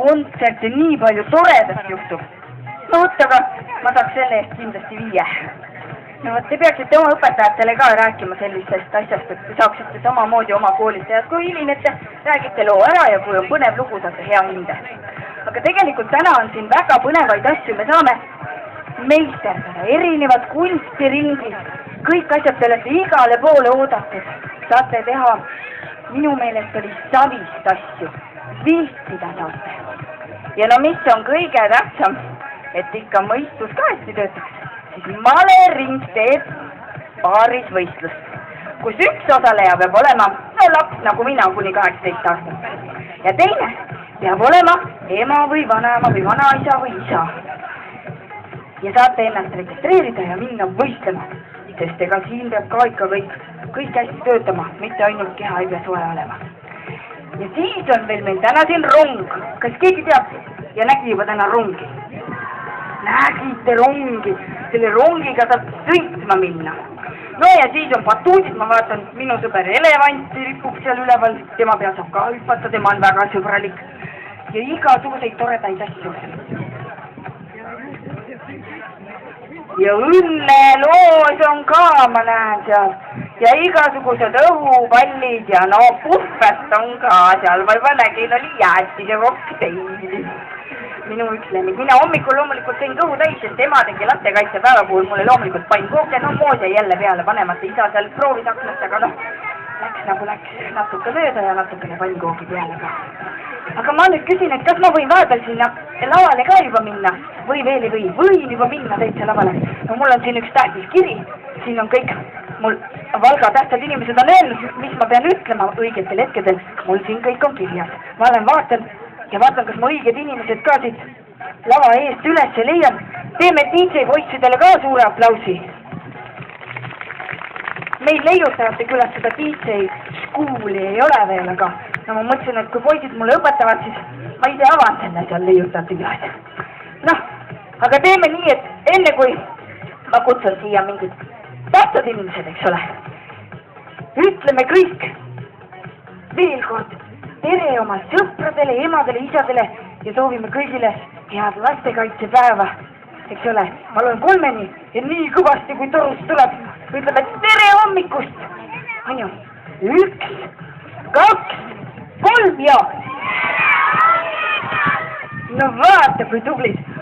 kontserte nii palju toredast juhtub. no vot, aga ma saaks selle eest kindlasti 5. no vot, te peaksite oma õpetajatele ka rääkima sellisest asjast, et te saaksite samamoodi oma koolitajad, kui hilinete, räägite loo ära ja kui on põnev lugu, saate hea hinde. aga tegelikult täna on siin väga põnevaid asju, me saame meisterdada, erinevad kunstiringid, kõik asjad, te olete igale poole oodatud, saate teha, minu meelest oli savist asju, viltida saate. ja no mis on kõige tähtsam, et ikka mõistus ka hästi töötaks, siis malering teeb paarisvõistlust, kus üks osaleja peab olema, no laps nagu mina kuni 18 aastat. ja teine peab olema ema või vanaema või vanaisa või isa. ja saate ennast registreerida ja minna võistlema, sest ega siin peab ka ikka kõik hästi töötama, mitte ainult keha ei pea soe olema. ja siis on veel meil täna siin rong, kas keegi teab ja nägi juba täna rongi? Nägite rongi, selle rongiga saab sõitma minna. no ja siis on batuudid, ma vaatan, minu sõber elevant ripub seal üleval, tema peal saab ka hüpata, tema on väga sõbralik ja igasuguseid toredaid asju. ja õnneloos on ka, ma näen seal, ja igasugused õhupallid ja no puhvest on ka seal, ma juba nägin, oli jäätise kokteili. minu üks lemmik, mina hommikul loomulikult tõin kõhu täis, sest ema tegi lastekaitsepäeva puhul mulle loomulikult pannkooke, no moos jäi jälle peale, vanemate isa seal proovis aknast, aga noh, läks nagu läks, natuke mööda ja natukene pannkoogi peale ka. aga ma nüüd küsin, et kas ma võin vahepeal sinna lavale ka juba minna või veel ei või, võin juba minna täitsa lavale. no mul on siin üks tähtis kiri, siin on kõik, mul Valga tähtsad inimesed on öelnud, mis ma pean ütlema õigetel hetkedel, mul siin kõik on kirjas. ma olen vaatan, kas ma õiged inimesed ka siit lava eest üles leian. teeme DJ poissidele ka suure aplausi. meil leiutajate külas seda DJ skuuli ei ole veel, aga no ma mõtlesin, et kui poisid mulle õpetavad, siis ma ise avan selle seal leiutajate külas. noh, aga teeme nii, et enne kui ma kutsun siia mingid tähtsad inimesed, eks ole, ütleme kõik veel kord tere oma sõpradele, emadele, isadele ja soovime kõigile head lastekaitsepäeva, eks ole. ma loen 3-ni ja nii kõvasti, kui torust tuleb, ütleme tere hommikust. on ju? 1, 2, 3 ja no vaata, kui tublid.